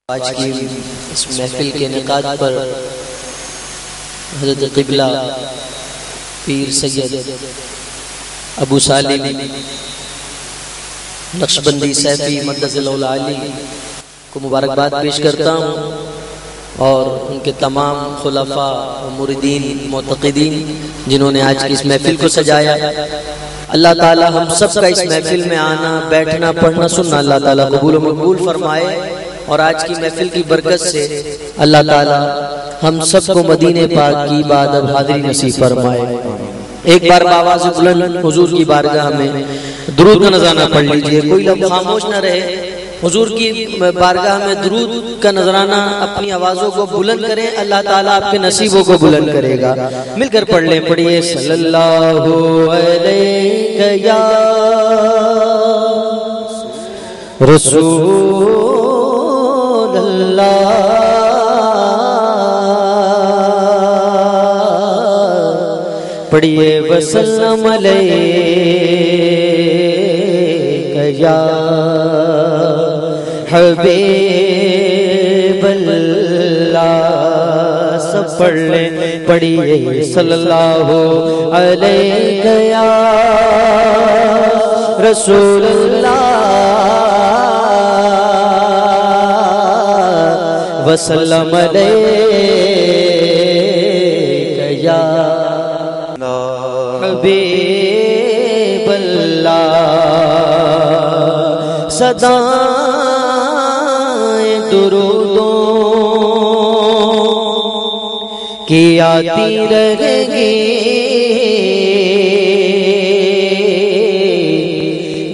آج کی اس محفل کے انعقاد پر حضرت قبلہ پیر سید ابو سالم نقشبندی سیفی مدث اللہ العالی کو مبارکباد پیش کرتا ہوں، اور ان کے تمام خلفاء و مریدین معتقدین جنہوں نے آج کی اس محفل کو سجایا۔ اللہ تعالی ہم سب کا اس محفل میں آنا، بیٹھنا، پڑھنا، سننا اللہ تعالی قبول و مقبول فرمائے، اور آج کی محفل کی برکت سے اللہ تعالی ہم سب کو مدینہ پاک کی بادب حاضری نصیب فرمائے۔ ایک بار بآواز بلند حضور کی بارگاہ میں درود کا نذرانہ پڑھ لیجئے، کوئی لوگ خاموش نہ رہے، حضور کی بارگاہ میں درود کا نذرانہ اپنی آوازوں کو بلند کریں، اللہ تعالیٰ آپ کے نصیبوں کو بلند کرے گا۔ مل کر پڑھ لیں، پڑھیے صلی اللہ علیہ یا رسول اللہ، پڑھیے وسلم علیہ یا حبیب اللہ، سب پڑھ لیں، پڑھیے صلی اللہ علیہ یا رسول اللہ وسلم علیہ یا حبیب اللہ، صدائیں درودوں کی آتی رہے گی،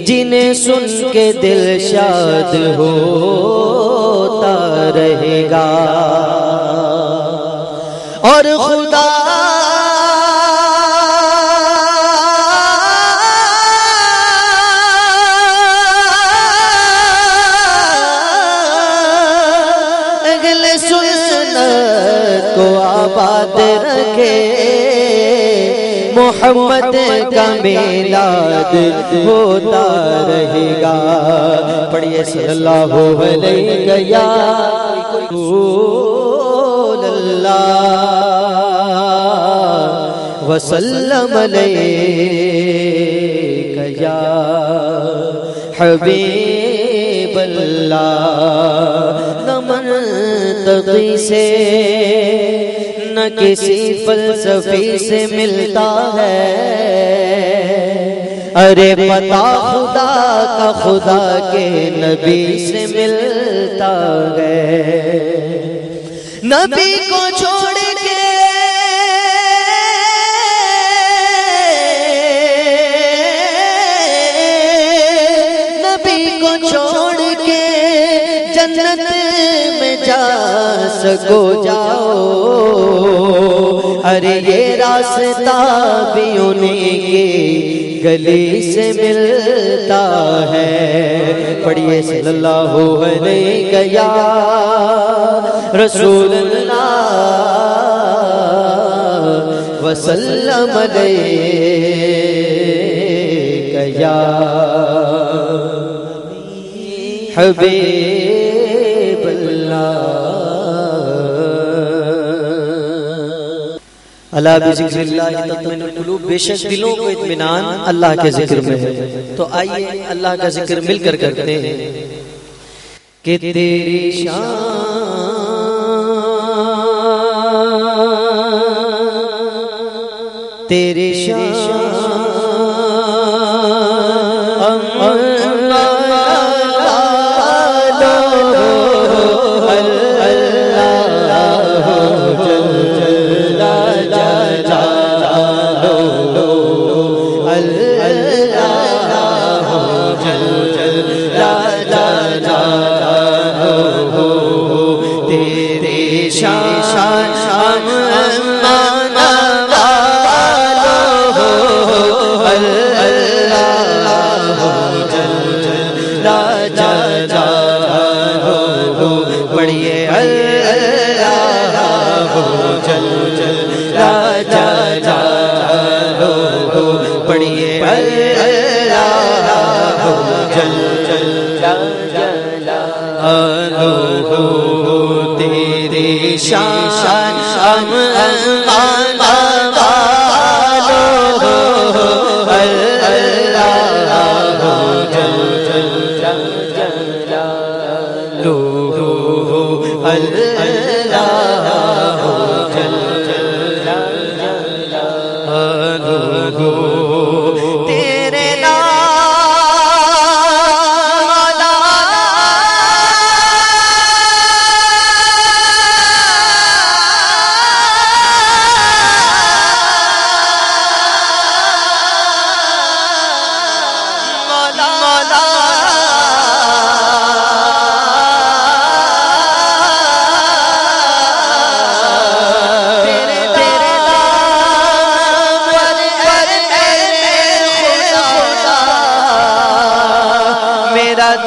جنہیں سن کے دل شاد ہوتا رہے گا، اور خدا اگل سنت کو آباد رکھے، محمد کا میلاد ہوتا رہے گا، پڑھیے صلی اللہ علیہ یا رسول اللہ وسلم علیہ یا حبیب اللہ۔ نہ منطقی سے نہ کسی فلسفی سے ملتا ہے، ارے پتا خدا کا خدا کے نبی سے ملتا ہے، نبی کو چھوڑ کے نبی کو چھوڑ کے جنت میں جا سکو جاؤ، ارے یہ راستہ بھی انہیں کی گلی سے ملتا ہے، پڑھیے صلی اللہ علیہ یا رسول اللہ وسلم علیہ یا حبیب اللہ۔ اللہ بذکر اللہ تطمئن القلوب، بے شک دلوں کو اطمینان اللہ کے ذکر میں ہے، تو آئیے اللہ کا ذکر مل کر کرتے ہیں کہ تیری شان تیری شان تیری شان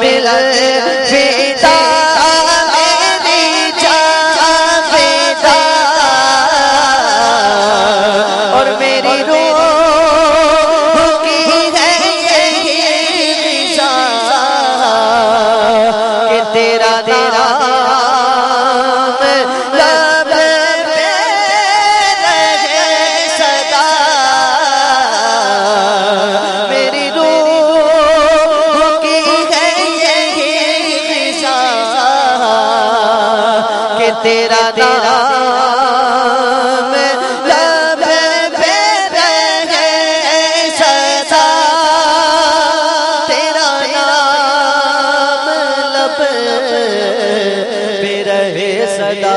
دل فدا میری جان فدا اور میری روح کی ہے یہی خواہش کہ تیرا نام لب پہ رہے صدا میری روح کی تیرا نام لب پہ رہے صدا تیرا نام لب پہ رہے صدا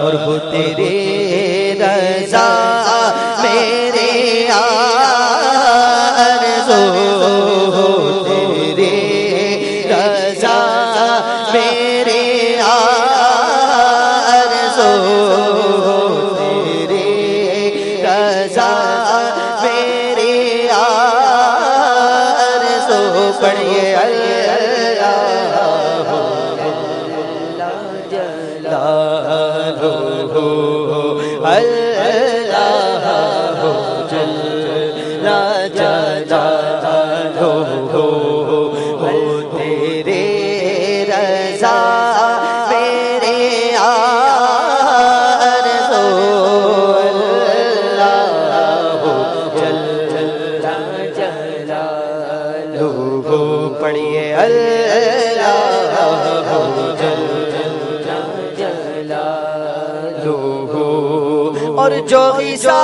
اور وہ تیری رضا میرے آرزو تیری رضا میرے پڑھیے اللہ جلالہ اللہ جلالہ تیرے رضا میرے آرزو پڑھیے اللہ جلالہ اور جو غصہ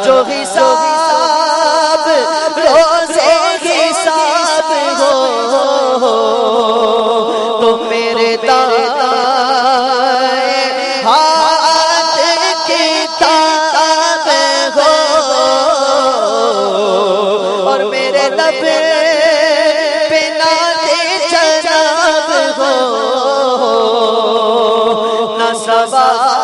جو حساب روزے حساب ہو تو میرے دائیں ہاتھ کتاب ہو اور میرے لب پہ نعت جناب ہو نہ سوال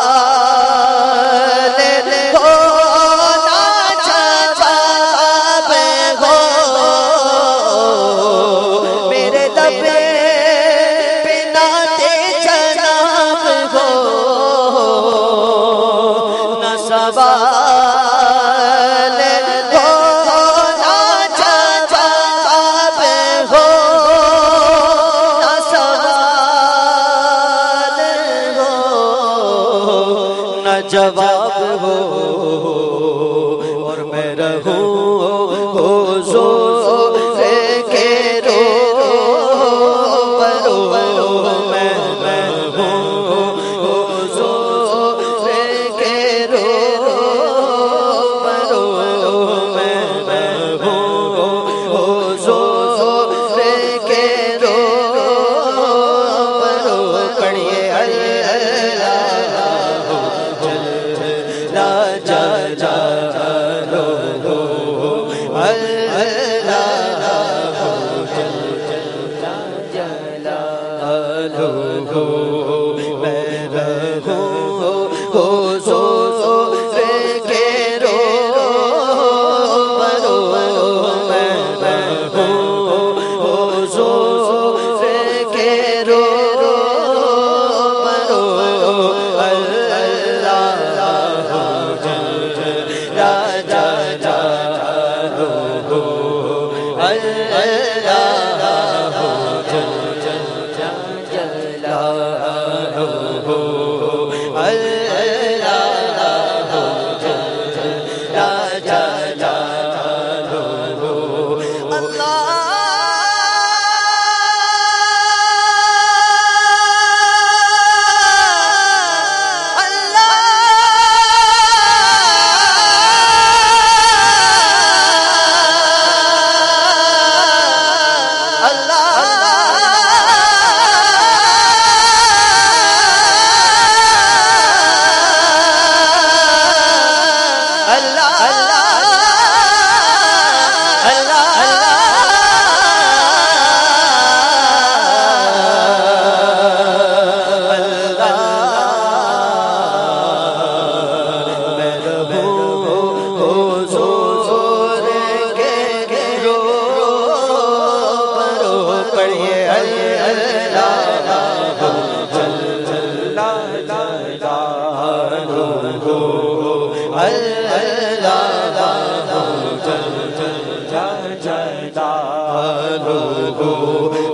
جواب ہو اور میں رہوں حضور کے روبرو میں رہوں حضور کے روبرو میں رہوں حضور کے روبرو پڑھیے اللہ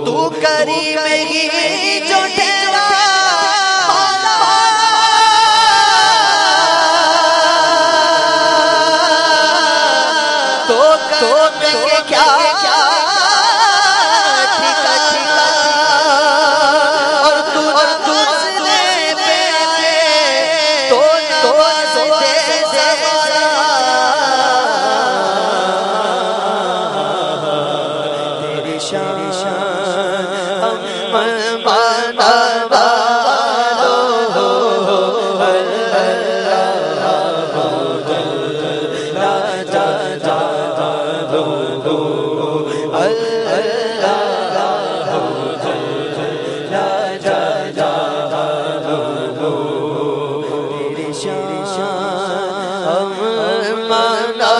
تو کریم ہی جو ٹھہرا تو کیا اور تو سنے پہ تو نواز دے تیری شان مانا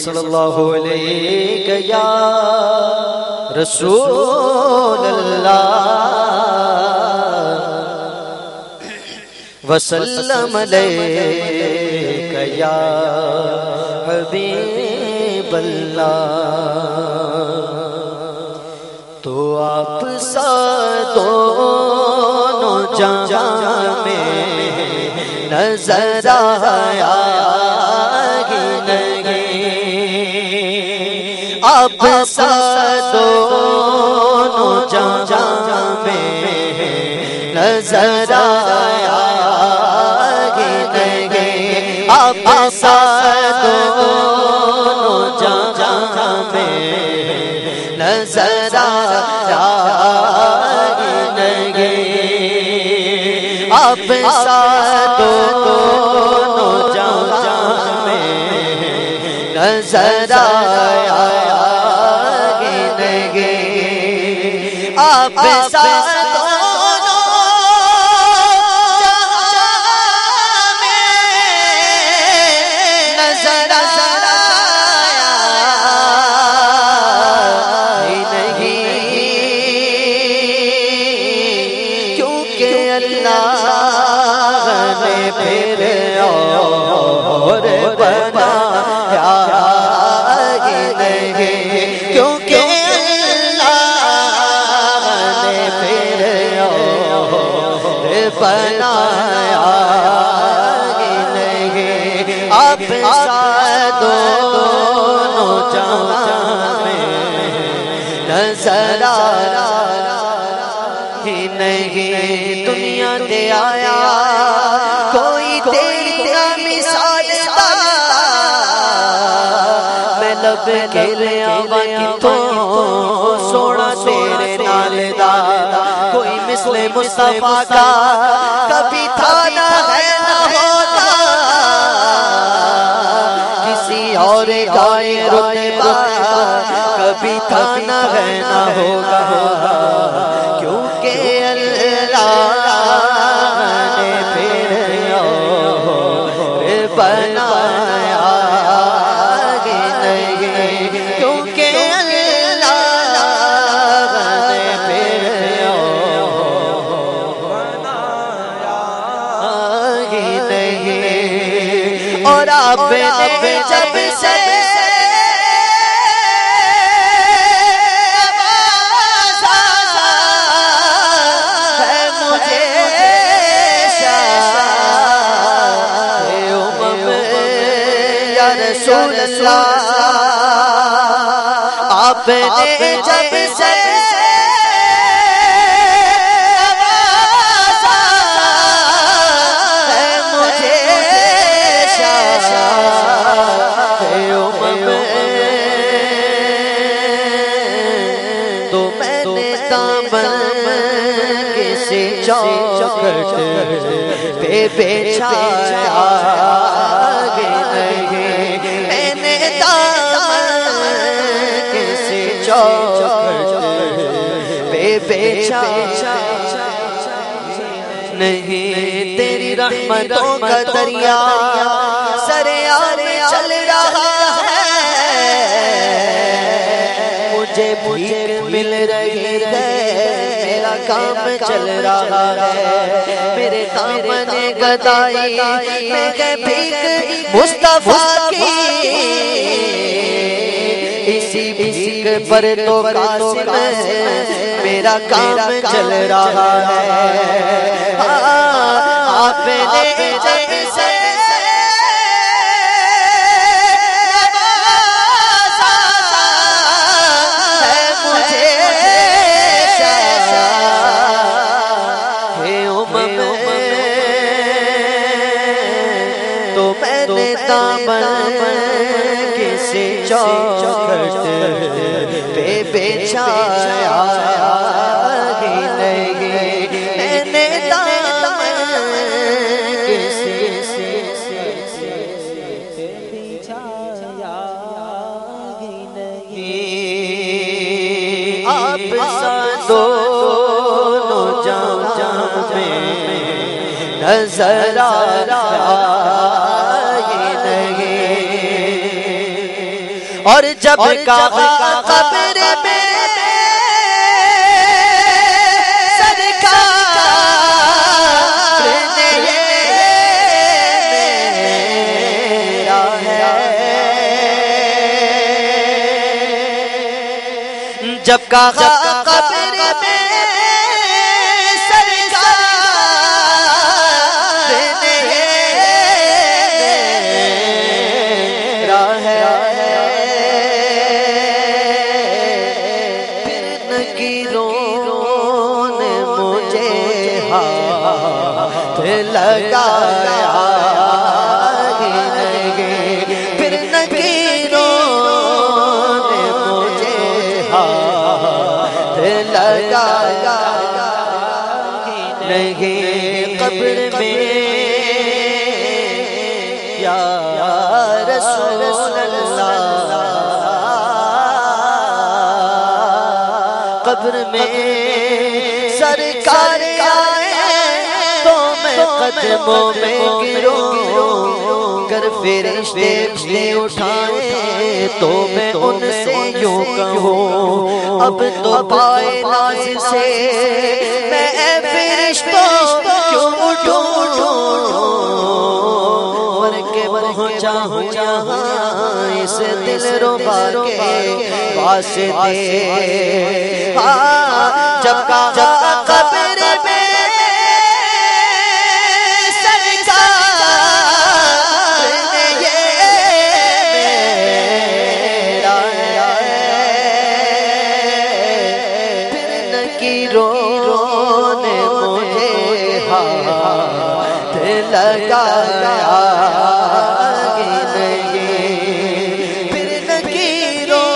صلی اللہ علیہ یا رسول اللہ وسلم علیک یا حبیب اللہ تو آپ سا دونوں جہاں میں نظر آیا آپ سا دونوں جہاں میں نظر آیا گے آپ سا دونوں جہاں میں نظر آیا گے آپ سا دونوں جہاں میں نظر آیا آپ سا دونوں جہاں میں نظر آیا نہیں کیونکہ اللہ نے پھر اور بنایا نہیں کیونکہ بنایا نہیں آپ سا دونوں جہاں میں نظر آیا ہی نہیں دنیا دے آیا کوئی تیرا مثال میں لب کے لیا کتوں سونا تیرے نال دا کوئی مثل مصطفیٰ کا کبھی تھا نہ ہے نہ ہوگا کسی اور گائے رتبہ کبھی تھا نہ ہے نہ ہوگا کیونکہ اللہ نے پھر اور بنایا نہیں کیونکہ اور آپ نے جب سے ہے مجھے یا رسول اللہ آپ نے جب سے تو میں نے دامن کسی چوکھٹ پہ بچھایا میں نے دامن کسی چوکھٹ پہ بچھایا نہیں تیری رحمتوں کا دریا سریار میں چل رہا ہے، مجھے بھیک مل رہی ہے، میرا کام چل رہا ہے، میرے دامن گدائی میں کہ بھیک مصطفیٰ کی، اسی بھیک پر تو قاسم میرا کام چل رہا ہے۔ آپ نے جیسے کسی چوکھٹ پہ بچھایا ہی نہیں، میں نے دامن کسی پہ بچھایا ہی نہیں، آپ سا دونوں جہاں میں نظر اور جب کہا قبر میں سرکار نے میرا ہے، جب کہا قبر میں لگایا پھر نکیروں نے مجھے ہاتھ لگایا نہیں، قبر میں یا رسول اللہ، قبر میں سرکار قدموں میں گروں، گر فرشتے اٹھائے تو میں ان سے یوں کہوں، اب تو پائے ناز سے میں اے فرشتوں کیوں اٹھوں، مر کے پہنچا ہوں یہاں اس دل ربا کے واسطے، جب کہا قبر میں لگایا نہیں، پھر نکیروں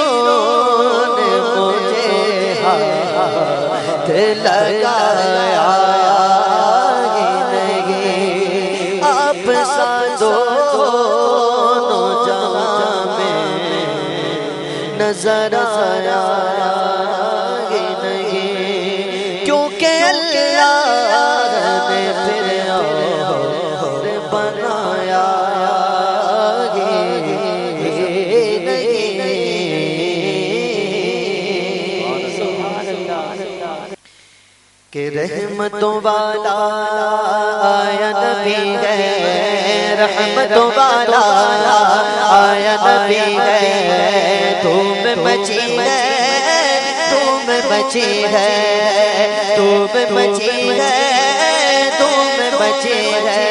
نے مجھے ہاتھ لگایا نہیں، آپ سا دونوں جہاں میں نظر آیا نہیں، کیونکہ اللہ نے پھر کہ رحمتوں والا آیا نبی ہے، رحمتوں والا آیا نبی ہے، تم مچی ہے، تم مچی ہے، تم مچی ہے، تم مچی ہے،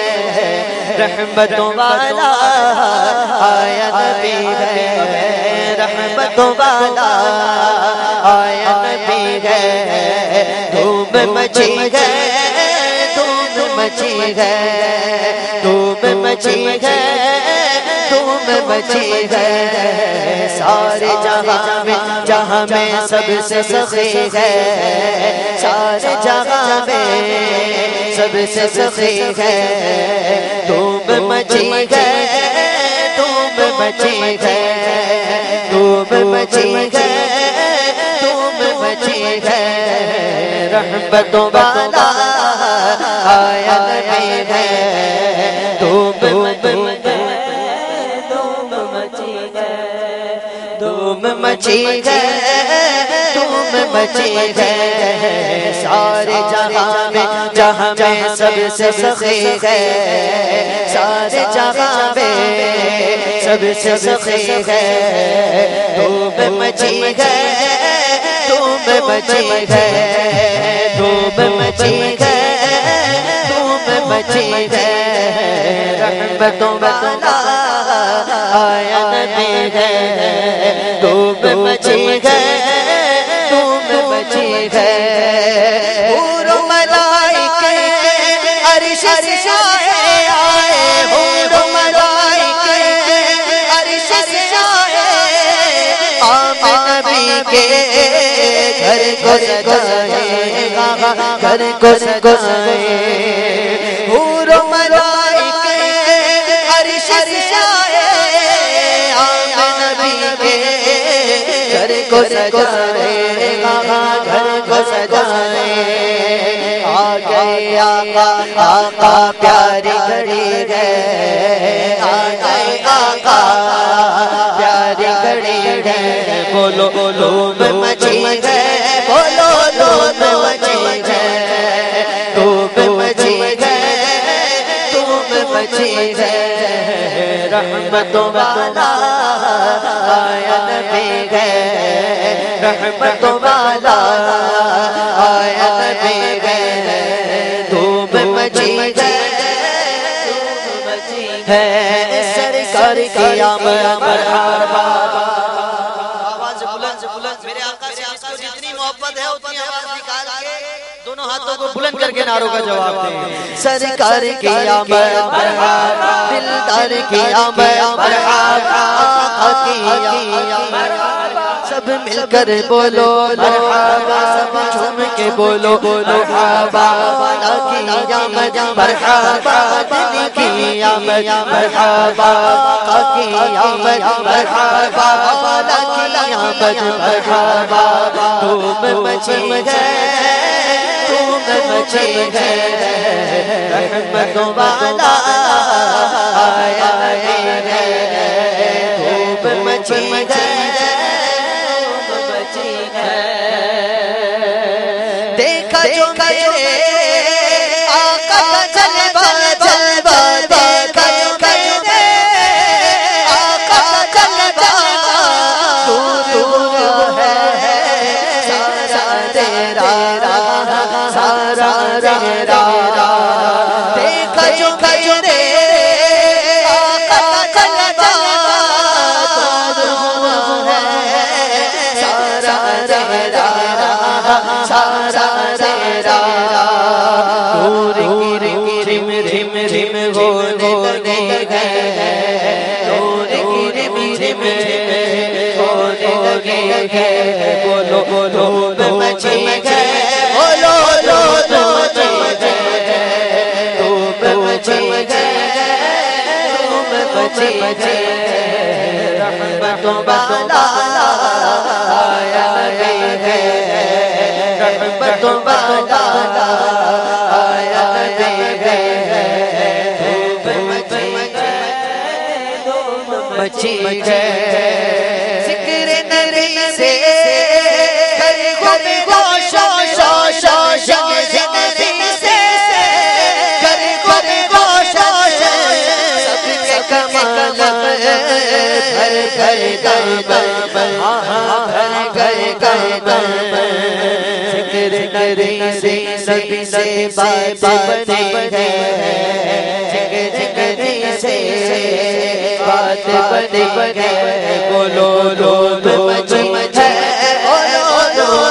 رحمتوں والا آیا نبی ہے، رحمتوں والا آیا نبی ہے، تم مچی ہے، تم مچی ہے، تم مچی ہے، تم مچی ہے، سارے جہاں میں سب سے سخی ہے، سارے جہاں میں سب سے سخی ہے، تم مچی ہے، تم مچی ہے، تم مچی ہے، تم مچی ہے، رحمتوں والا آیا نبی ہے دھوم مچی گئے دھوم مچی گئے دھوم مچی گئے سارے جہاں میں سب سے سخی ہے سارے جہاں میں سب سے سخی ہے دھوم مچی گئے دھوم مچی گئے دھوم مچی گئے دھوم مچی گئے رحمتوں والا آیا نبی ہے دھوم مچی گئے دھوم مچی گئے حور و ملائکے عرش سے آئے حور و ملائکے عرش سے آئے آمد نبی کے گھر کو سجائے گھر کو سجائے حور و ملائکے عرش سے آئے آمد نبی کے گھر کو سجائے گھر کو سجائے آ گئے آقا پیاری گھڑی ہے آ گئے آقا پیاری گھڑی ہے بولو دھوم مچی گئے بولو دھوم مچی گئے دھوم مچی گئے دھوم مچی گئے رحمتوں والا آیا نبی ہے رحمتوں والا آیا نبی ہے دھوم مچی گئے ہے سرکار کی مرحبا آواز بلند میرے آقا سے آپ کو جتنی محبت ہے اتنی آواز نکال کے دونوں ہاتھوں کو بلند کر کے نعروں کا جواب دیں سرکار کی مرحبا دلدار کی مرحبا آقا کی مرحبا سب مل کر بولو مرحبا سب جھوم کے بولو مرحبا والا کی آمد مرحبا دل کی آمد مرحبا آقا کی آمد مرحبا والا کی آمد مرحبا دھوم مچی گئے دھوم مچی گئے رحمتوں والا آیا ہے دھوم مچی گئے دیکھا جو میرے آقا کا جلوہ جلوہ دیکھا جو میرے آقا کا جلوہ دور دور ہے سارا تیرا سارا تیرا دیکھا جو میرے آقا کا جلوہ دور ہے سارا تیرا سارا تیرا نور کی رم رم رم ہونے لگے گئے نور کی رم رم ہونے لگے گئے بولو بولو دھوم مچی گئے بولو دھوم مچی گئے دھوم مچی گئے دھوم مچی گئے رحمتوں والا آیا ہے رحمتوں والا آیا ہے دھوم مچی گئے ذکر نبی سے کر خود گوشا شوشا شگ نبی سے کر خود گوشا سب کے کمال گھر گھر گھر گھر گھر گھر ذکر نبی سے نبی سے بات بنے گئے ذکر نبی سے بات بنے گئے بولو دھوم مچی گئے بولو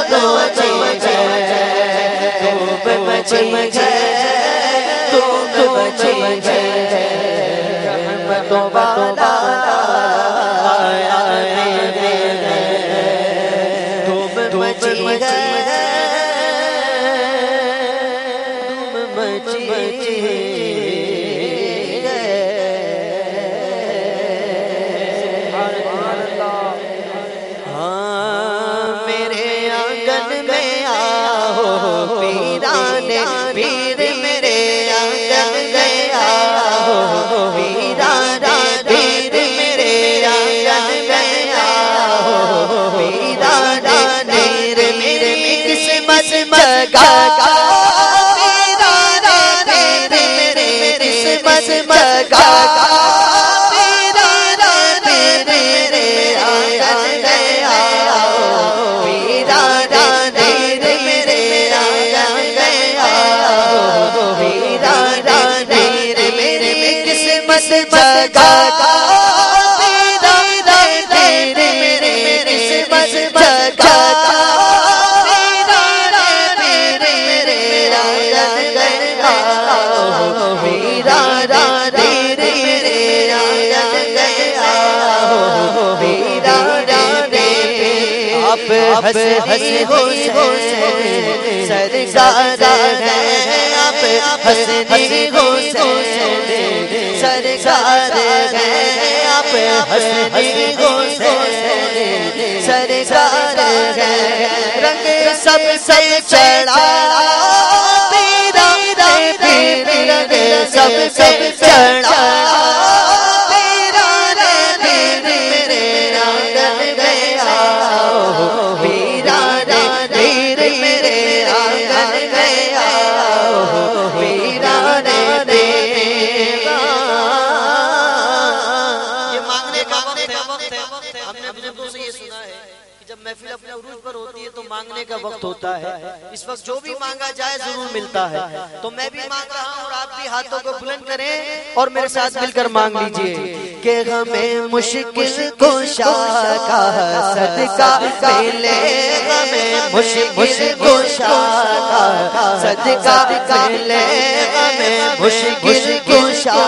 دھوم مچی گئے دھوم مچی گئے دھوم مچی گئے رحمتوں والا آیا ہے دھوم مچی گئے پیر جگہ پیرا پیر میرے آنگن میں آؤ، پیرا پیر میرے آنگن میں آؤ، پیرا پیر میری قسمت جگہ پیرا پیر میرے قسمت جگہ آپ حسنی حسین سرکار ہیں، آپ حسنی حسین سرکار ہیں، آپ حسنی حسین سرکار ہیں، رنگ سب سے چڑھا پیرا پیر، رنگ سب سے چڑھا محفل اپنے عروج پر ہوتی ہے تو مانگنے کا وقت ہوتا ہے، اس وقت جو بھی مانگا جائے ضرور ملتا ہے، تو میں بھی مانگ رہا ہوں اور آپ بھی ہاتھوں کو بلند کریں اور میرے ساتھ مل کر مانگ لیجئے کہ ہمیں مشکل کشا کا صدقہ ملے، ہمیں مشکل کشا کا صدقہ ملے، ہمیں مشکل کشا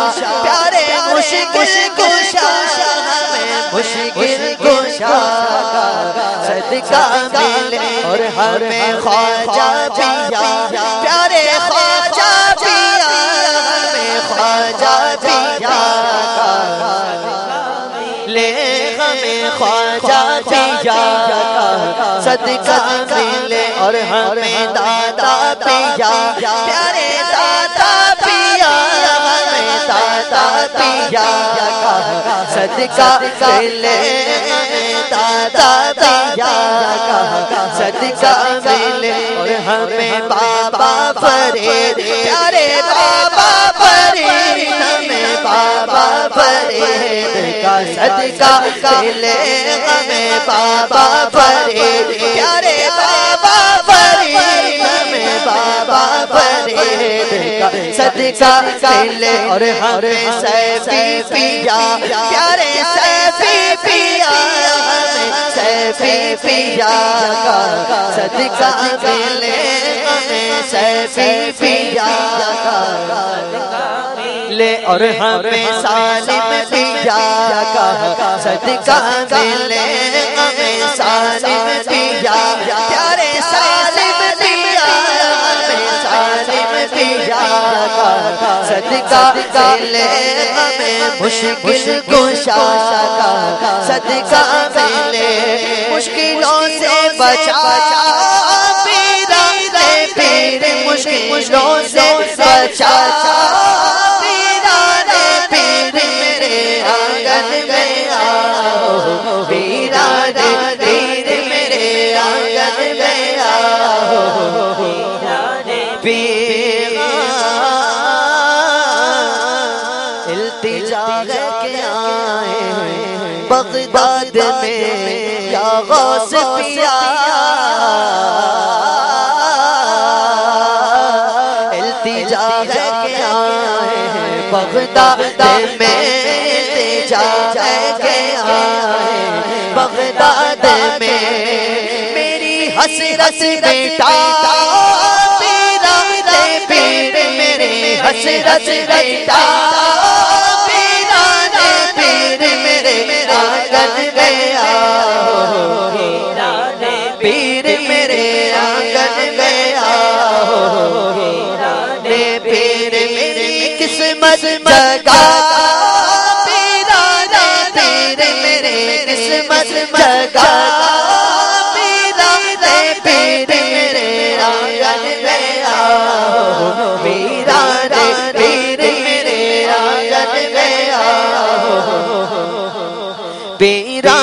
پیارے مشکل کشا ہمیں مشکل کشا کا صدقہ ملے، اور ہمیں خواجہ پیا پیارے خواجہ پیا، ہمیں خواجہ پیا لے، ہمیں خواجہ پیا کا صدقہ ملے، اور ہمیں دادا پیا پیارے دادا پیا، ہمیں دادا پیا کا صدقہ ملے، ہمیں دادا پیا کا صدقہ ملے، اور ہمیں بابا فرید پیارے بابا فرید، ہمیں بابا فرید کا صدقہ ملے، ہمیں بابا فرید پیارے بابا فرید، ہمیں بابا فرید کا صدقہ ملے، اور ہمیں سیفی پیا پیارے سیفی پیا، ہمیں سیفی پیا کا صدقہ ملے، ہمیں سیفی پیا کا لے، اور ہمیں سالم پیا کا صدقہ ملے، ہمیں سالم پیا پیارے سالم پیا، ہمیں سالم پیا کا صدقہ ملے، ہمیں مشکل کشا کا صدقہ ملے، مشکلوں سے بچا پیرا پیر، مشکلوں سے بچا پیرا پیر میرے آنگن میں آؤ، پیرا پیر میرے آنگن میں آؤ، پیر التجا ہے کہ آئے بغداد میں یا غوث پیا، التجا ہے کہ آئے بغداد میں، التجا ہے کہ آئے بغداد میں، میری حسرت بیٹا پیرا پیر میرے حسرت بیٹا پیرا پیر میرے آنگن میں آؤ، پیر میرے آنگن میں آؤ، پیر میری قسمت جگہ پیرا پیر میرے قسمت جگہ پیرا پیر میرے آنگن میں آؤ، پیرا پیر میرے آنگن میں آؤ، پیرا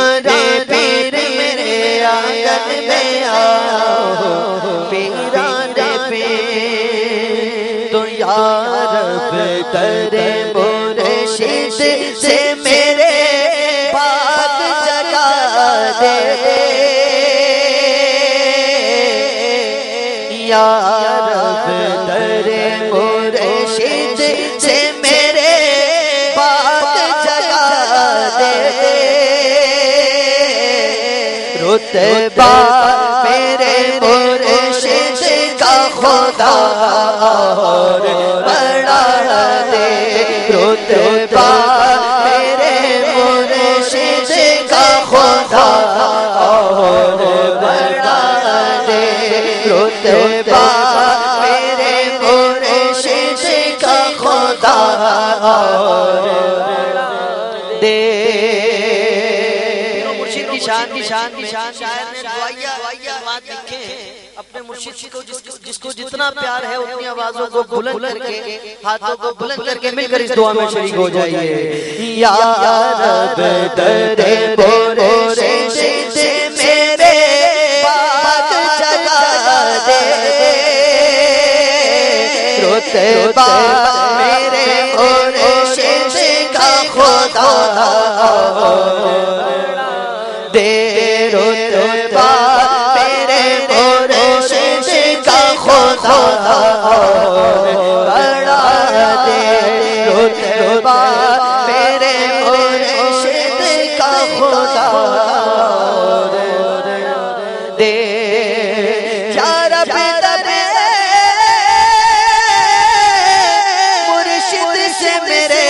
پیر میرے آنگن میں آؤ، پیرا پیر تو یا رب در مرشد سے میرے باغ جگا دے یا رب در مرشد سے میرے باغ جگا دے رتبہ میرے مرشد کا خدا اور بڑھا دے رتبہ میرے مرشد کا خدا اور بڑھا دے رتبہ میرے مرشد کا خدا اور بڑھا دے شان شاعر نے دعائیہ کلمات لکھے ہیں اپنے مرشد کو جس کو جتنا پیار ہے اپنی آوازوں کو بلند کر کے ہاتھوں کو بلند کر کے مل کر اس دعا میں شریک ہو جائیے یا رب در مرشد سے میرے باغ جگا دے رتبہ میرے مرشد کا خدا دے رتبہ میرے مرشد کا خدا بڑھا دے رتبہ میرے مرشد کا خدا دے یا رب در مرشد سے میرے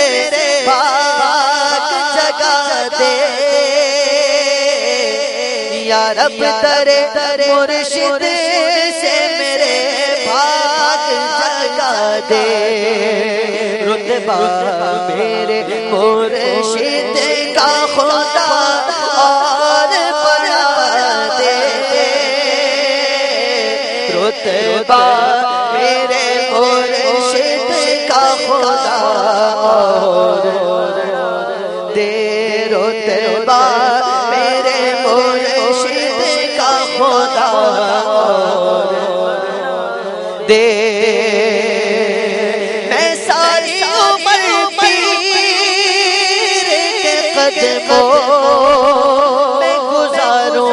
باغ جگا دے یا رب در مرشد سے میرے باغ جگا دے رتبہ میرے مرشد کا خدا اور بڑھا دے رتبہ میرے مرشد کا خدا اور دے رتبہ میرے مرشد کا خدا دے میں ساری عمر پیر کے قدموں میں گزاروں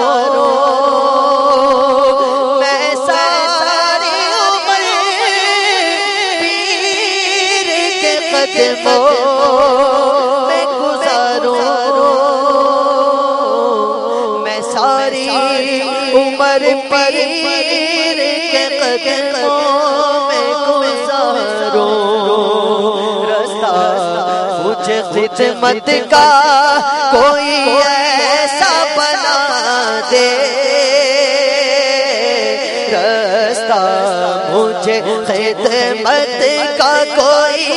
میں ساری عمر پیر کے قدموں میں گزاروں ساری عمر پیر کے قدموں میں گزاروں رستہ مجھے خدمت کا کوئی ایسا بنا دے رستہ مجھے خدمت کا کوئی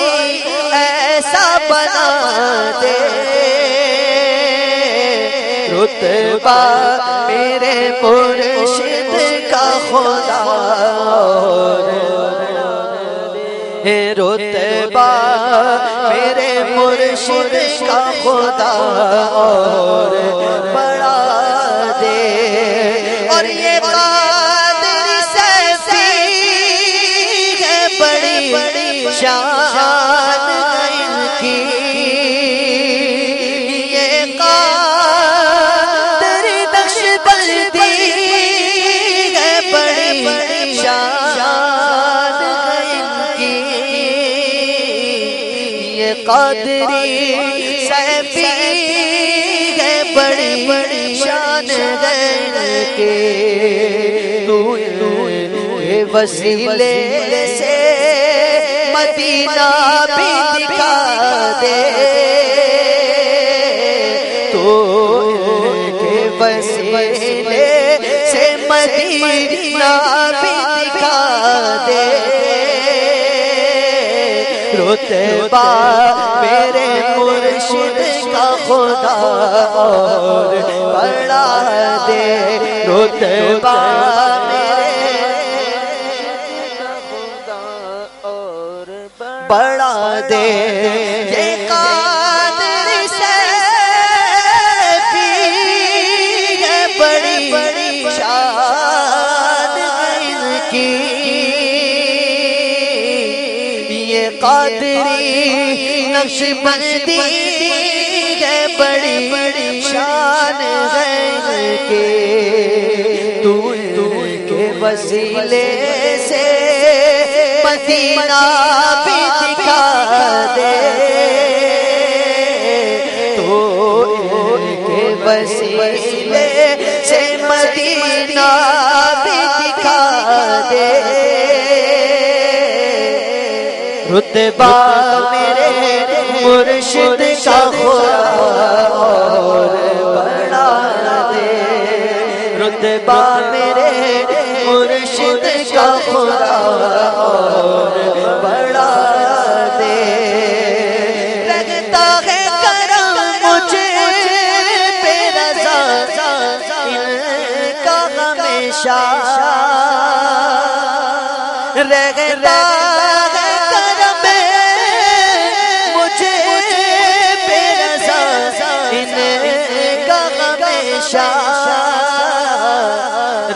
ایسا بنا دے رتبہ میرے مرشد کا خدا رتبہ میرے مرشد کا خدا اور بڑھا دے اور یہ قادر سیفی ہے بڑی شان ان کی قادری سیفی ہے بڑی شان ہے کے تو وسیلے سے مدینہ بھی دکھا دے تو وسیلے سے مدینہ بھی دکھا دے رتبہ میرے مرشد کا خدا اور بڑھا دے رتبہ میرے خدا اور بڑھا دے یہ قادر سیفی ہے بڑی شان ان کی قادری نقشبندی ہے بڑی شان ہے کہ تو کے وسیلے سے مدینہ بھی دکھا دے، تو کے وسیلے سے مدینہ بھی دکھا دے، رتبہ میرے مرشد کا اور بڑھا دے، رتبہ میرے مرشد کا اور بڑھا دے، رہتا ہے کرم مجھے پہ رضا ان کا ہمیشہ، رہتا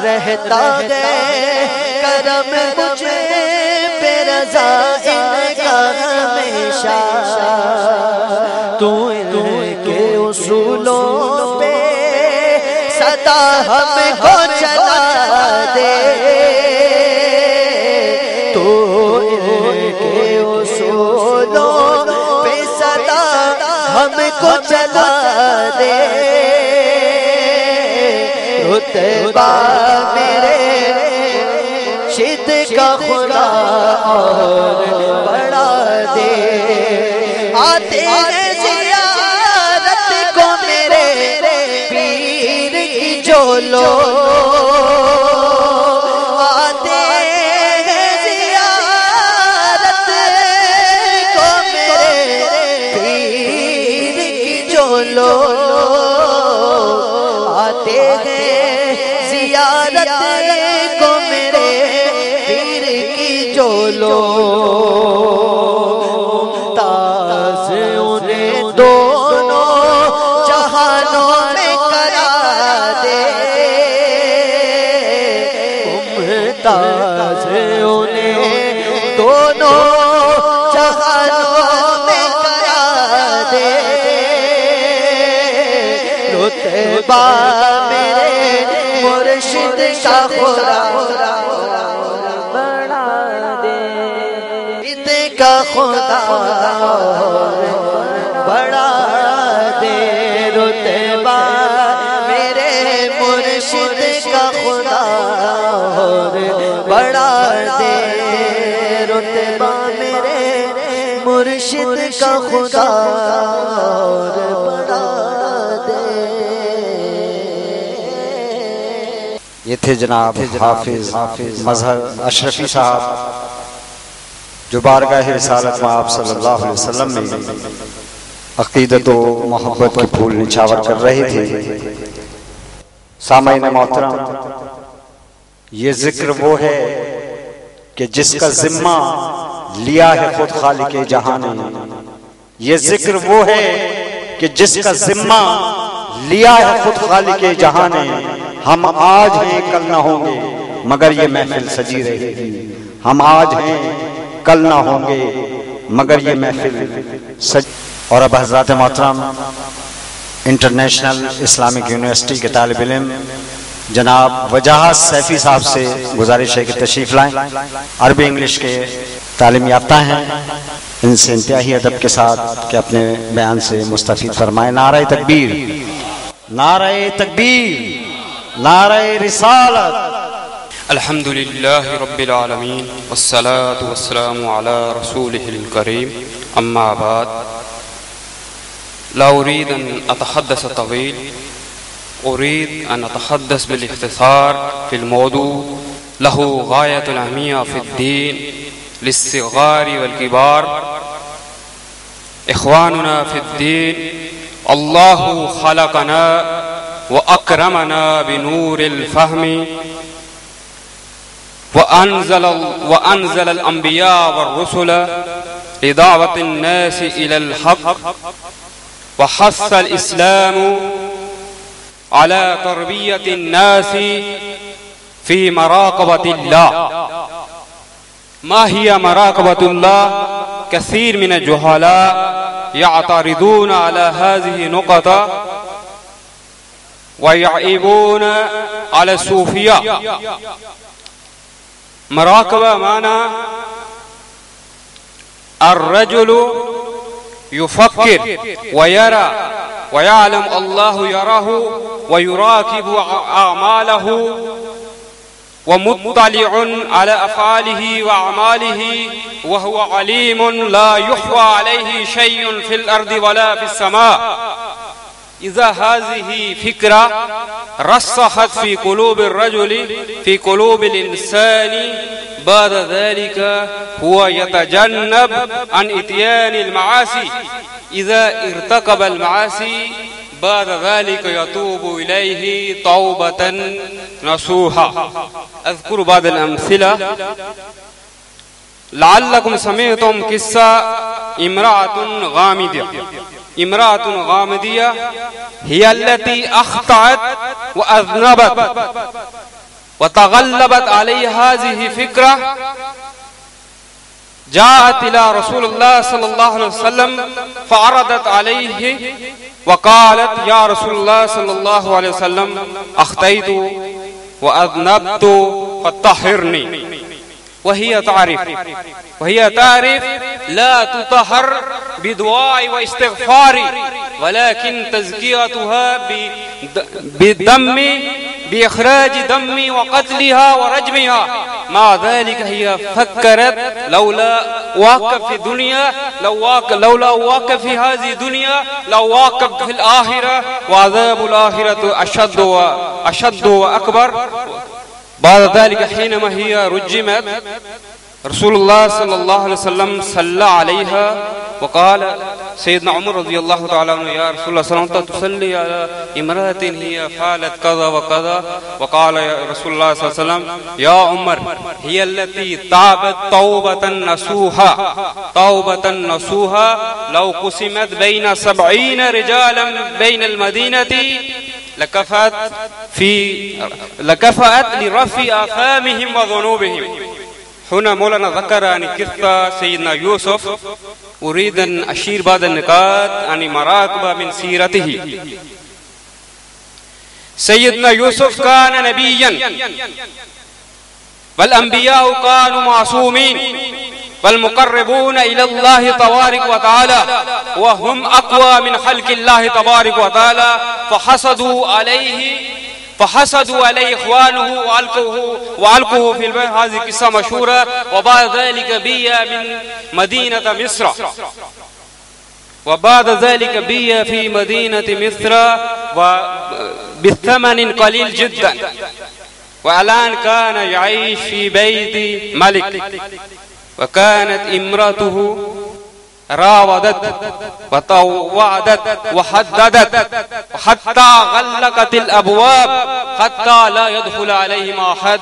رہتا ہے کرم مجھے پہ رضا ان کا ہمیشہ، تو کے اصولوں پہ سدا ہم کو چلا دے، تو کے اصولوں پہ سدا ہم کو چلا دے، رتبہ میرے شد کا خدا اور بڑھا دے، آتے ہیں زیارت کو میرے پیر کی جو لوگ، آتے ہیں زیارت کو میرے پیر کی جو لوگ، آتے ہیں زیارت کو میرے پیر کی جو لوگ، ممتاز انہیں دونوں جہانوں میں کرا دے، ممتاز انہیں دونوں جہانوں میں کرا دے، رتبہ میرے مرشد کا خدا بڑھا دے، عید کا خدا بڑھا دے، رتبہ میرے مرشد کا خدا بڑھا دے، رتبہ میرے مرشد کا خدا بڑھا دے۔ یہ تھے جناب حافظ مظہر اشرفی صاحب، جو بارگاہ رسالت میں آپ صلی اللہ علیہ وسلم میں عقیدت و محبت کے پھول نچھاور کر رہے تھے۔ سامعین محترم، یہ ذکر وہ ہے کہ جس کا ذمہ لیا ہے خود خالق جہاں نے، یہ ذکر وہ ہے کہ جس کا ذمہ لیا ہے خود خالق جہاں نے، ہم آج ہیں کل نہ ہوں گے مگر یہ محفل سجی رہے گی، ہم آج ہیں کل نہ ہوں گے مگر یہ محفل اور اب حضرات محترم انٹرنیشنل اسلامک یونیورسٹی کے طالب علم جناب وجاہت سیفی صاحب سے گزارش ہے کہ تشریف لائیں، عربی انگلش کے تعلیم یافتہ ہیں، ان سے انتہائی ادب کے ساتھ کہ اپنے بیان سے مستفید فرمائیں۔ نعرہ تکبیر، نعرہ تکبیر، نعرہ رسالت۔ الحمد للہ رب العالمین والصلاة والسلام على رسوله الكریم، اما بعد، لا اريد ان اتحدث طویل، اريد ان اتحدث بالاختصار في الموضوع له غاية الأهمية في الدين للصغار والكبار۔ اخواننا في الدين، الله خلقنا وأكرمنا بنور الفهم، وأنزل الأنبياء والرسل لدعوة الناس إلى الحق، وحث الإسلام على تربية الناس في مراقبة الله۔ ما هي مراقبة الله؟ كثير من الجهلاء يعترضون على هذه النقطة ويعيبون على الصوفية. مراقبة معنى الرجل يفكر ويرى ويعلم الله يراه ويراقب أعماله ومطلع على أفعاله وأعماله وهو عليم لا يخفى عليه شيء في الأرض ولا في السماء. إذا هذه فكرة رسخت في قلوب الرجل في قلوب الإنسان بعد ذلك هو يتجنب عن إتيان المعاصي. إذا ارتكب المعاصي بعد ذلك يتوب إليه توبة نصوحا. أذكر بعض الأمثلة. لعلكم سمعتم قصة امرأة غامدية. امرأة غامدية هي التي أخطأت وأذنبت وتغلبت عليها هذه فكرة. جاءت إلى رسول الله صلى الله عليه وسلم فعرضت عليه وقالت يا رسول الله صلى الله عليه وسلم أخطأت وأذنبت فطهرني. وهي تعرف لا تطهر بدعاء واستغفار ولكن تزكيتها بالدم بإخراج دم وقتلها ورجمها. مع ذلك هي فكرت لولا واقف في الدنيا لولا واقف في هذه الدنيا لو واقف في الآخرة وعذاب الآخرة أشد وأكبر. بعد ذلك حينما هي رجمت رسول الله صلى الله عليه وسلم صلى عليها وقال سيدنا عمر رضي الله تعالى عنه يا رسول الله صلى الله عليه وسلم تصلي على امرأة هي فعلت كذا وكذا. وقال يا رسول الله صلى الله عليه وسلم يا عمر هي التي تابت توبة نصوحا لو قسمت بين 70 رجالا بين المدينة لكفأت لرفع آثامهم وذنوبهم. هنا مولانا ذكر عن قصة سيدنا يوسف. أريد أن أشير بعض النقاط عن مراقبة من سيرته. سيدنا يوسف كان نبيا والأنبياء كانوا معصومين والمقربون إلى الله تبارك وتعالى وهم أقوى من خلق الله تبارك وتعالى فحسدوا عليه إخوانه وألقوه في البحر. هذه قصة مشهورة. وبعد ذلك بي من مدينة مصر في مدينة مصر وبثمن قليل جدا. والآن كان يعيش في بيت ملك. وكانت امرأته راودت وطوعدت وحددت حتى غلقت الأبواب حتى لا يدخل عليهم أحد.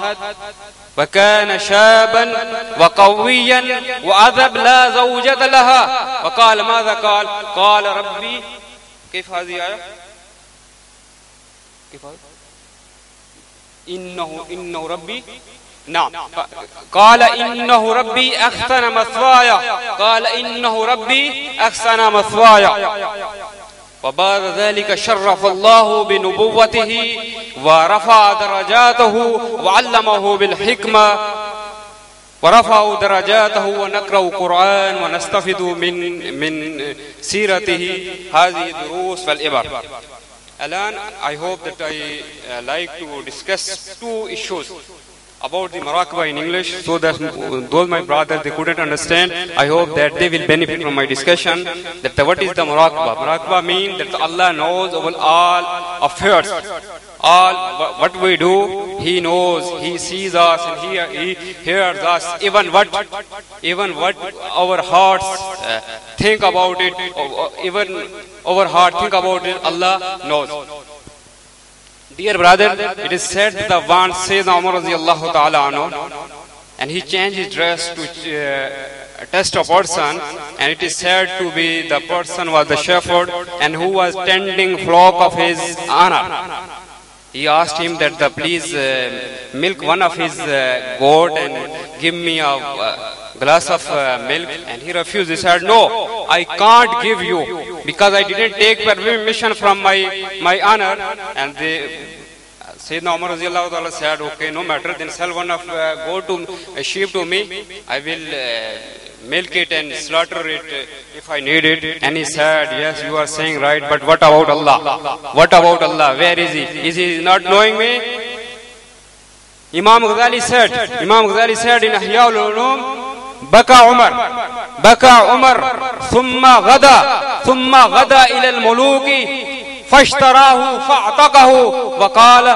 وكان شابا وقويا وأذب لا زوجة لها. وقال ماذا قال ربي كيف هذه آية إنه ربي نعم قال إنه ربي أحسن مثواي. وبعد ذلك شرف الله بنبوته ورفع درجاته وعلمه بالحكمة ورفع درجاته ونقرأ القرآن ونستفيد من سيرته هذه الدروس والعبر. الآن I hope that I like to discuss 2 issues about the Muraqabah in English so that those my brothers they couldn't understand, I hope that they will benefit from my discussion. That what is the Muraqabah? Muraqabah means that Allah knows all affairs. All what we do, He knows, He sees us and He hears us. Even what our hearts think about it, even our heart think about it, Allah knows. Dear brother, it is said that the one Sayyidina Umar radiyallahu ta'ala anhu, and he changed his dress to test a person, and it is said to be the person was the shepherd and who was tending flock of his honor. He asked him that please milk one of his goat and give me a glass of milk, and he refused. He said, no, I can't give you, because I didn't take permission from my honor. And Sayyidina Umar Radiyallahu Ta'ala said, okay, no matter, then sell one of goat to sheep to me. I will milk it and slaughter it if I need it. And he said, yes, you are saying right, but what about Allah? What about Allah? Where is he? Is he not knowing me? Imam Ghazali said in Ihya al-Ulum, Baka Umar, thumma ghada ila al-muluki, فاشتراه فاعتقه وقال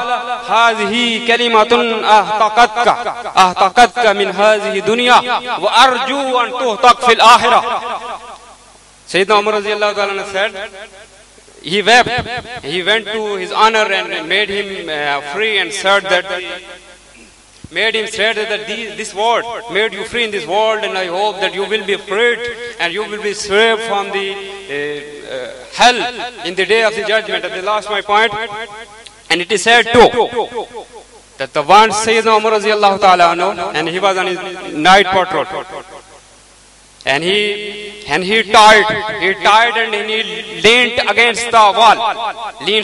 هذه كلمة أهتقتك من هذه الدنيا وأرجو أن تهتق في الآخرة. Sayyidina Umar Radiyallahu Ta'ala said, he wept. He went to his honor and made him free, and said that this word made you free in this world, and I hope that you will be freed and you will be saved from the hell in the day of the judgment. And they lost my point. And it is said too that the one Sayyidina Umar Radiyallahu Ta'ala anhu, and he was on his night patrol, and he tied and he leaned against the wall, and he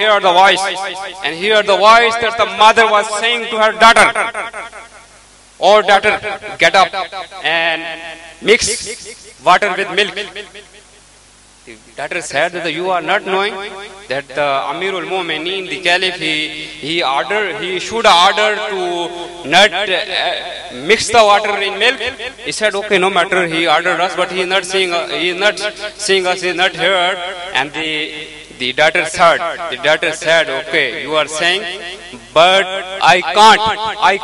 heard the voice that the mother was saying to her daughter, "Oh daughter, get up and mix water with milk." The daughter said that you are not knowing that the Amirul Mu'mineen, the Caliph, he should order to not mix the water in milk. He said, okay, no matter, he ordered us, but he is not seeing us, he is not here. And the daughter said, okay, you are saying, but I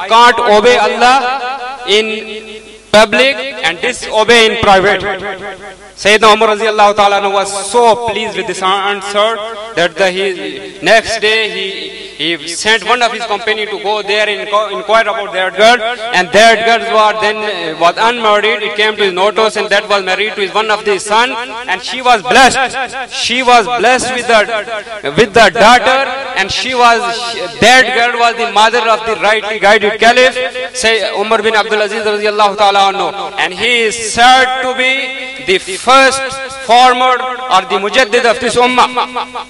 can't obey Allah in public and disobey in private. Sayyidina Umar Radiyallahu Ta'ala was so pleased with this answer that next day he sent one of his companions to go there and inquire about that girl, and that girl was unmarried. It came to his notice, and that was married to one of his son, and she was blessed. She was blessed with the daughter, and that girl was the mother of the rightly guided Caliph, say Umar bin Abdul Aziz Radiyallahu Ta'ala anhu, and he is said to be the first former or the mujaddid of this ummah.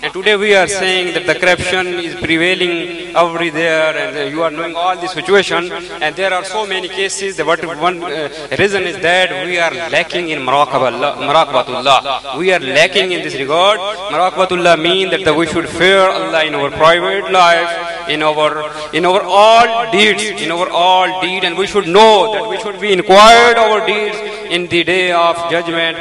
And today we are saying that the corruption is prevailing everywhere, and you are knowing all the situation, and there are so many cases. One reason is that we are lacking in muraqabatullah. We are lacking in this regard. Muraqabatullah means that we should fear Allah in our private life, in our all deeds, and we should know that we should be inquired our deeds in the day of judgment.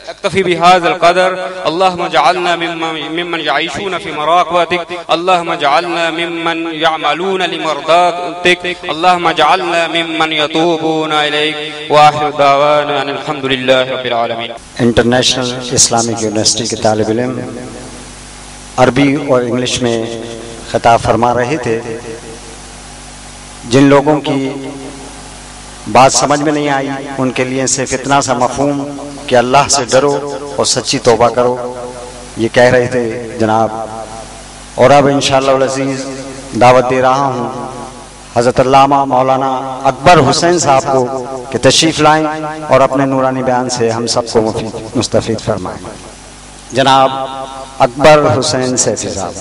اكتفي بهذا القدر. اللهم اجعلنا ممن يعيشون في مراقبتك. اللهم اجعلنا ممن يعملون لمرضاتك. اللهم اجعلنا ممن يتوبون إليك. وآخر دعوانا أن الحمد لله رب العالمين. انٹرنیشنل اسلامک یونیورسٹی کے طالب علم عربی اور انگلش میں خطاب فرما رہے تھے. جن لوگوں کی بات سمجھ میں نہیں آئی ان کے لیے صرف اتنا سا مفہوم کہ اللہ سے ڈرو اور سچی توبہ کرو، یہ کہہ رہے تھے جناب. اور اب انشاءاللہ العزیز دعوت دے رہا ہوں حضرت علامہ مولانا اکبر حسین صاحب کو کہ تشریف لائیں اور اپنے نورانی بیان سے ہم سب کو مستفید فرمائیں. جناب اکبر حسین سیفی صاحب.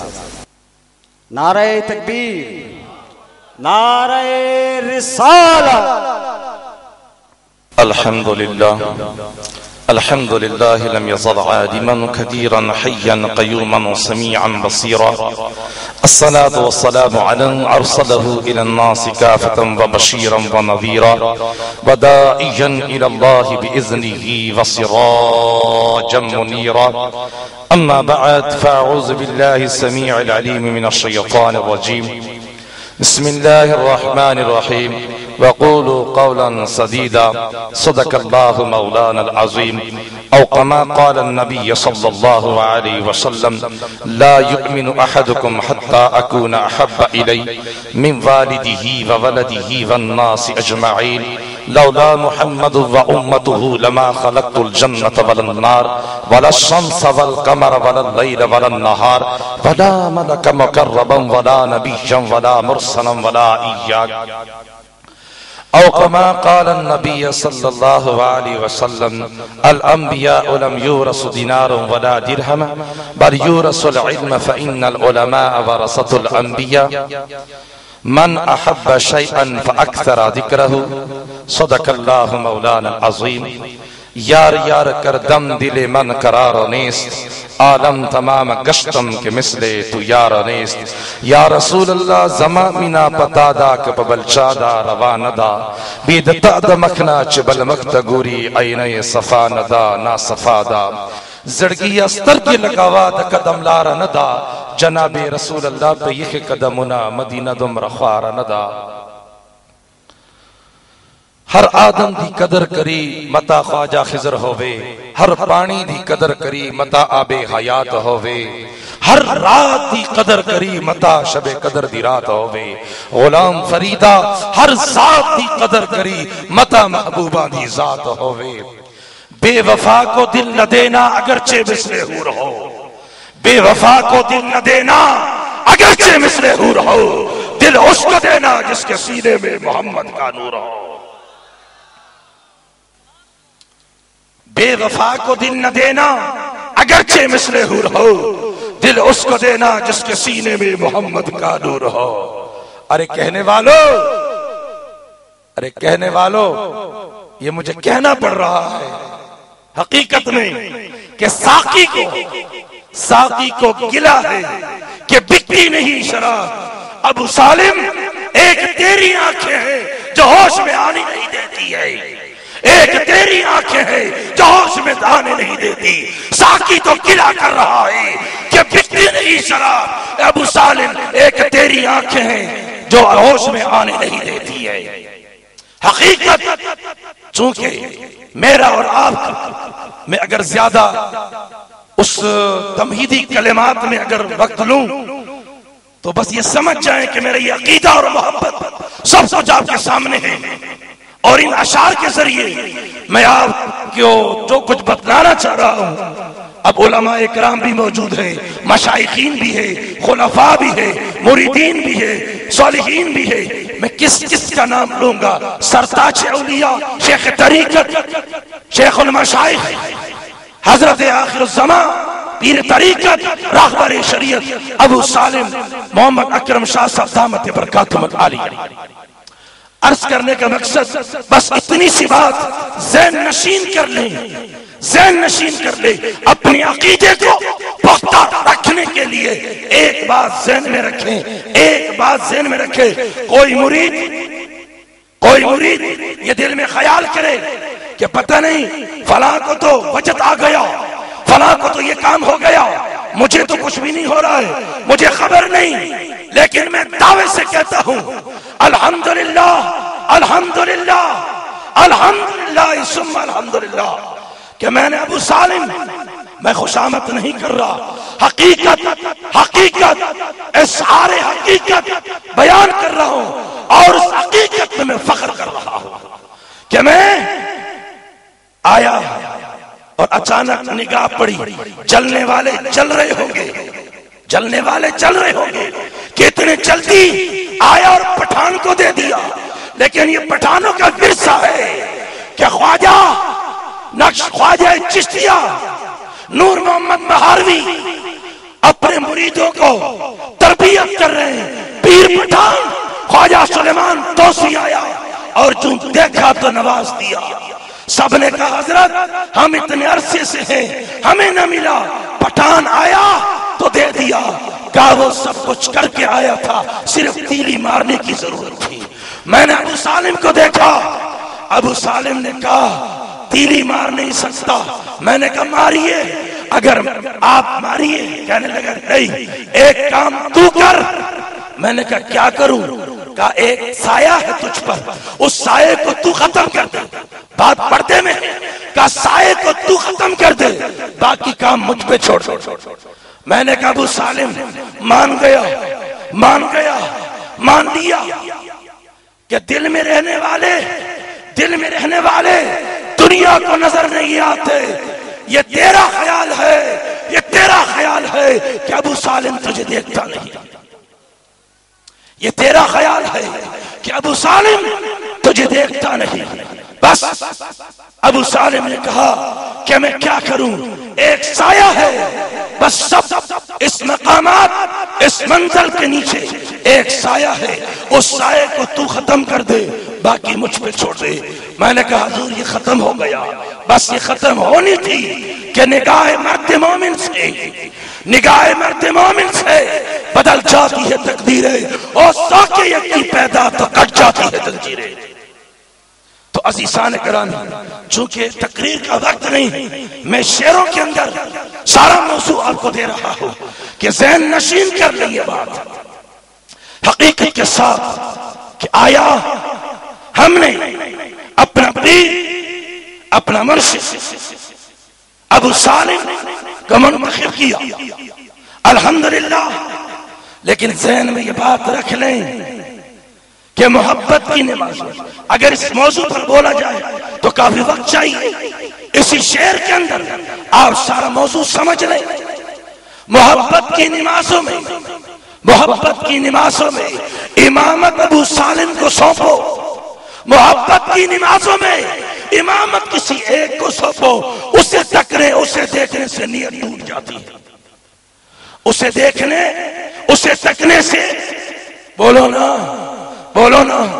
نعرہ تکبیر، نعرہ رسالہ. الحمد لله لم يزل عالما كثيرا حيا قيوما سميعا بصيرا. الصلاة والسلام على أرسله إلى الناس كافة وبشيرا ونذيرا وداعيا إلى الله بإذنه وسراجا منيرا. أما بعد، فأعوذ بالله السميع العليم من الشيطان الرجيم. بسم الله الرحمن الرحيم. وقولوا قولا سديدا. صدق الله مولانا العظيم. أو كما قال النبي صلى الله عليه وسلم: لا يؤمن أحدكم حتى أكون أحب إليه من والده وولده والناس أجمعين. لولا محمد وأمته لما خلقت الجنة ولا النار ولا الشمس والقمر ولا الليل ولا النهار ولا ملك مقربا ولا نبيا ولا مرسلا ولا إياك. او کما قال النبی صلی اللہ علیہ وسلم الانبیاء لم یورث دینار ولا درہم بل یورث العلم فإن العلماء ورثۃ الانبیاء من احب شیئا فاکثر ذکرہ صدق اللہ مولانا العظیم یار یار کر دم دل من قرار نیست عالم تمام گشتم کے مثل تو یار نیست یا رسول اللہ زمامنا پتا دا کبل چادا رواندا بیدتا دمکنا چبل مکتگوری عین صفا ندا نا صفا دا زڑگی استر کی لگاوا دا قدم لارا ندا جناب رسول اللہ پہ یہ قدمنا مدینہ دم رخوارا ندا ہر آدم دی قدر کری متا خواجہ خضر ہووے ہر پانی دی قدر کری متا آب حیات ہووے ہر رات دی قدر کری متا شب قدر دی رات ہووے غلام فریدہ ہر ذات دی قدر کری متا محبوبہ دی ذات ہووے بے وفا کو دل نہ دینا اگرچہ مثل حور ہو بے وفا کو دل نہ دینا اگرچہ مثل حور ہو دل اس کو دینا جس کے سینے میں محمد کا نور ہو بے وفا کو دل نہ دینا اگرچہ مثل حور ہو دل اس کو دینا جس کے سینے میں محمد کا نور ہو ارے کہنے والو یہ مجھے کہنا پڑ رہا ہے حقیقت میں کہ ساقی کو گلا ہے کہ بکتی نہیں شراب ابو سالم ایک تیری آنکھیں ہیں جو ہوش میں آنی نہیں دیتی ہے ایک تیری آنکھیں ہیں جو ہوش میں آنے نہیں دیتی ساقی تو گلا کر رہا ہے کہ بکتی نہیں شراب ابو سالم ایک تیری آنکھیں ہیں جو ہوش میں آنے نہیں دیتی ہے حقیقت چونکہ میرا اور آپ میں اگر زیادہ اس تمہیدی کلمات میں اگر وقت لوں تو بس یہ سمجھ جائیں کہ میرا یہ عقیدہ اور محبت سب کچھ آپ کے سامنے ہے اور ان اشعار کے ذریعے میں آپ کو جو کچھ بتلانا چاہ رہا ہوں اب علماء اکرام بھی موجود ہیں مشائخین بھی ہے خلفاء بھی ہے مریدین بھی ہے صالحین بھی ہے میں کس کا نام لوں گا سرتاج اولیاء شیخ طریقت شیخ المشائخ حضرت آخر الزمان پیر طریقت راہبر شریعت ابو سالم محمد اکرم شاہ صاحب دامت برکاتہم العالیہ عرض کرنے کا مقصد بس اتنی سی بات ذہن نشین کر لیں اپنی عقیدے کو پختہ رکھنے کے لیے ایک بات ذہن میں رکھیں کوئی مرید یہ دل میں خیال کرے کہ پتہ نہیں فلاں کو تو وجد آ گیا فلاں کو تو یہ کام ہو گیا مجھے تو کچھ بھی نہیں ہو رہا ہے مجھے خبر نہیں لیکن میں دعوے سے کہتا ہوں الحمدللہ الحمدللہ الحمدللہ ثم الحمدللہ کہ میں نے ابو سالم میں خوشامد نہیں کر رہا حقیقت اشعار حقیقت بیان کر رہا ہوں اور اس حقیقت میں فخر کر رہا ہوں کہ میں آیا اور اچانک نگاہ پڑی جلنے والے جل رہے ہوں گے کتنے جلدی آیا اور پٹھان کو دے دیا لیکن یہ پٹھانوں کا ورثہ ہے کہ خواجہ چشتیہ نور محمد مہاروی اپنے مریدوں کو تربیت کر رہے ہیں پیر پٹھان خواجہ سلیمان توسی آیا اور جو دیکھا تو نواز دیا سب نے کہا حضرت ہم اتنے عرصے سے ہیں ہمیں نہ ملا پٹھان آیا تو دے دیا کہا وہ سب کچھ کر کے آیا تھا صرف تیلی مارنے کی ضرورت تھی میں نے ابو سالم کو دیکھا ابو سالم نے کہا تیلی مار نہیں سکتا میں نے کہا ماریے اگر آپ ماریے کہنے لگا نہیں ایک کام تو کر میں نے کہا کیا کروں کہا ایک سایہ ہے تجھ پر اس سائے کو تو ختم کر دے بات پڑھتے میں کہا سائے کو تو ختم کر دے باقی کام مجھ پہ چھوڑ میں نے کہا ابو سالم مان لیا کہ دل میں رہنے والے دنیا کو نظر نہیں آتے یہ تیرا خیال ہے کہ ابو سالم تجھے دیکھتا نہیں یہ تیرا خیال ہے کہ ابو سالم تجھے دیکھتا نہیں. بس ابو سالم نے کہا کہ میں کیا کروں، ایک سایہ ہے بس، سب اس مقامات اس منزل کے نیچے ایک سایہ ہے، اس سایہ کو تو ختم کر دے، باقی مجھ پہ چھوڑ دے. میں نے کہا حضور یہ ختم ہو گیا. بس یہ ختم ہونی تھی کہ نگاہ مرد مومن سے بدل جاتی ہے تقدیریں، اور سو کے یکی پیدا تو کٹ جاتی ہے زنجیریں. تو عزیزان کرام، چونکہ تقریر کا وقت نہیں، میں شعروں کے اندر سارا موضوع آپ کو دے رہا ہوں کہ ذہن نشین کر لئیے بات حقیقت کے ساتھ کہ آیا ہم نے اپنا پیر، اپنا مرشد ابو سالم کا منتخب کیا الحمدللہ، لیکن ذہن میں یہ بات رکھ لیں کہ محبت کی نماز، اگر اس موضوع پر بولا جائے تو کافی وقت چاہیے. اسی شعر کے اندر آپ سارا موضوع سمجھ لیں. محبت کی نمازوں میں امامت ابو سالم کو سونپو. محبت کی نمازوں میں امامت کسی ایک کو سونپو. اسے دیکھنے سے نیت ٹوٹ جاتی ہے. اسے تکنے سے بولو نا